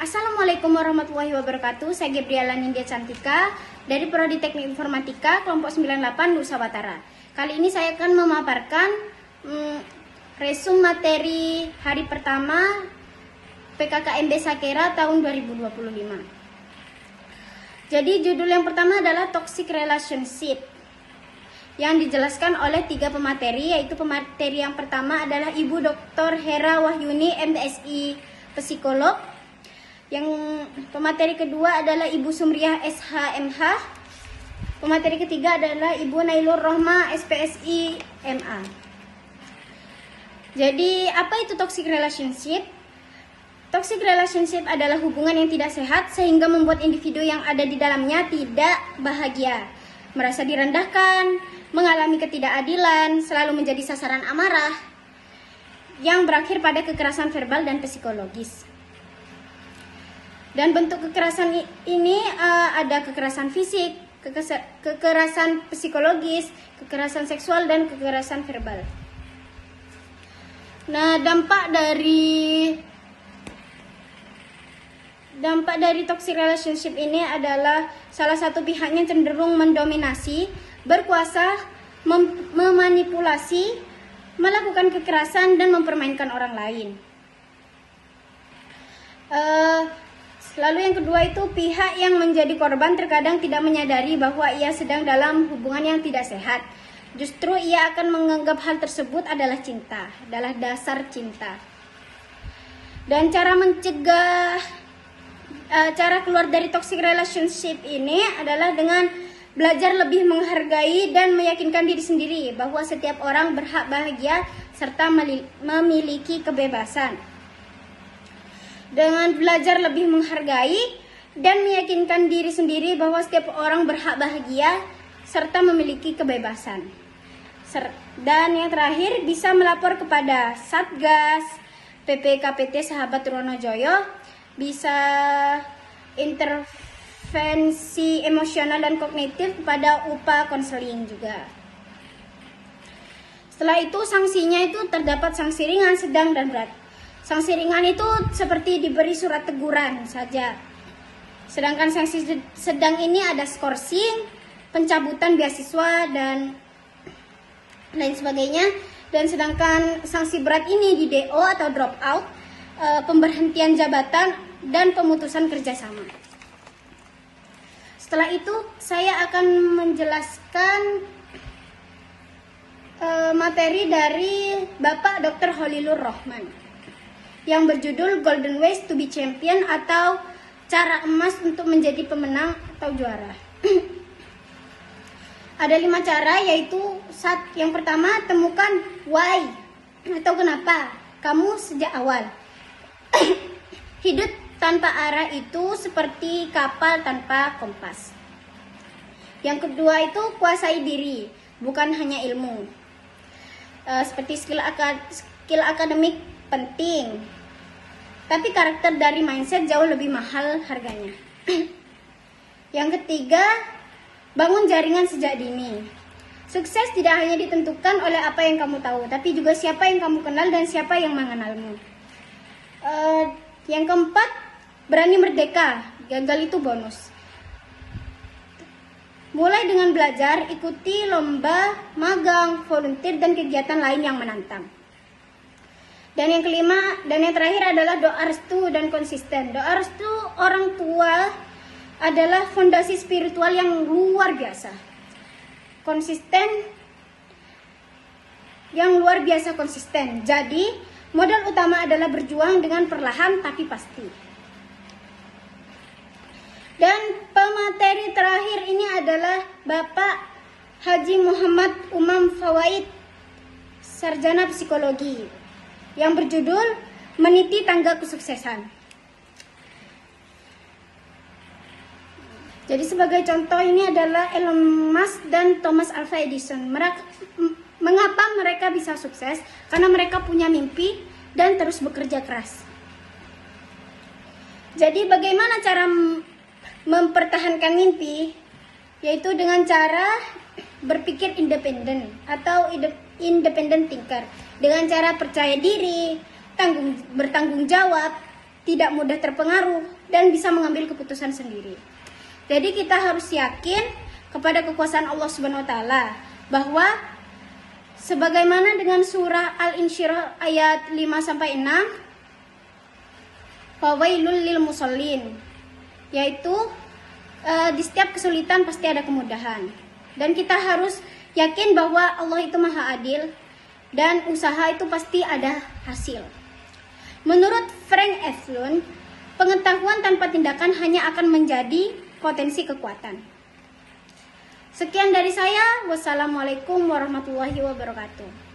Assalamualaikum warahmatullahi wabarakatuh. Saya Gabriela Nindya Cantika dari Prodi Teknik Informatika kelompok 98 Nusa Batara. Kali ini saya akan memaparkan resum materi hari pertama PKKMB Sakera tahun 2025. Jadi judul yang pertama adalah Toxic Relationship yang dijelaskan oleh 3 pemateri, yaitu pemateri yang pertama adalah Ibu Dr. Hera Wahyuni, MSI Psikolog. Yang pemateri kedua adalah Ibu Sumriyah SHMH. Pemateri ketiga adalah Ibu Nailur Rohma SPSI MA. Jadi apa itu toxic relationship? Toxic relationship adalah hubungan yang tidak sehat sehingga membuat individu yang ada di dalamnya tidak bahagia, merasa direndahkan, mengalami ketidakadilan, selalu menjadi sasaran amarah yang berakhir pada kekerasan verbal dan psikologis. Dan bentuk kekerasan ini ada kekerasan fisik, kekerasan psikologis, kekerasan seksual, dan kekerasan verbal. Nah, dampak dari toxic relationship ini adalah salah satu pihaknya cenderung mendominasi, berkuasa, memanipulasi, melakukan kekerasan, dan mempermainkan orang lain. Lalu yang kedua itu pihak yang menjadi korban terkadang tidak menyadari bahwa ia sedang dalam hubungan yang tidak sehat. Justru ia akan menganggap hal tersebut adalah cinta, adalah dasar cinta. Dan cara keluar dari toxic relationship ini adalah dengan belajar lebih menghargai dan meyakinkan diri sendiri bahwa setiap orang berhak bahagia serta memiliki kebebasan. Dengan belajar lebih menghargai dan meyakinkan diri sendiri bahwa setiap orang berhak bahagia serta memiliki kebebasan. Dan yang terakhir, bisa melapor kepada Satgas, PPKPT Sahabat Ronojoyo, bisa intervensi emosional dan kognitif kepada UPA konseling juga. Setelah itu sanksinya itu terdapat sanksi ringan, sedang, dan berat. Sanksi ringan itu seperti diberi surat teguran saja. Sedangkan sanksi sedang ini ada skorsing, pencabutan beasiswa, dan lain sebagainya. Dan sedangkan sanksi berat ini di DO atau drop out, pemberhentian jabatan, dan pemutusan kerjasama. Setelah itu saya akan menjelaskan materi dari Bapak Dr. Holilur Rohman yang berjudul Golden Ways to be Champion atau cara emas untuk menjadi pemenang atau juara. Ada 5 cara, yaitu yang pertama, temukan why atau kenapa kamu sejak awal. Hidup tanpa arah itu seperti kapal tanpa kompas. Yang kedua itu kuasai diri, bukan hanya ilmu. Seperti skill akademik penting, tapi karakter dari mindset jauh lebih mahal harganya. Yang ketiga, bangun jaringan sejak dini. Sukses tidak hanya ditentukan oleh apa yang kamu tahu, tapi juga siapa yang kamu kenal dan siapa yang mengenalmu. Yang keempat, berani merdeka, gagal itu bonus. Mulai dengan belajar, ikuti lomba, magang, volunteer, dan kegiatan lain yang menantang. Dan yang kelima dan yang terakhir adalah doa restu dan konsisten. Doa restu orang tua adalah fondasi spiritual yang luar biasa. Konsisten, yang luar biasa konsisten. Jadi, modal utama adalah berjuang dengan perlahan tapi pasti. Dan pemateri terakhir ini adalah Bapak Haji Muhammad Umam Fawaid, Sarjana Psikologi, yang berjudul Meniti Tangga Kesuksesan. Jadi sebagai contoh ini adalah Elon Musk dan Thomas Alva Edison. Mengapa mereka bisa sukses? Karena mereka punya mimpi dan terus bekerja keras. Jadi bagaimana cara mempertahankan mimpi? Yaitu dengan cara berpikir independen atau independent thinker, dengan cara percaya diri, bertanggung jawab, tidak mudah terpengaruh dan bisa mengambil keputusan sendiri. Jadi kita harus yakin kepada kekuasaan Allah Subhanahu wa taala, bahwa sebagaimana dengan surah Al-Insyirah ayat 5 sampai 6, fawailul lil musallin, yaitu di setiap kesulitan pasti ada kemudahan. Dan kita harus yakin bahwa Allah itu Maha Adil dan usaha itu pasti ada hasil. Menurut Frank Eflun, pengetahuan tanpa tindakan hanya akan menjadi potensi kekuatan. Sekian dari saya. Wassalamualaikum warahmatullahi wabarakatuh.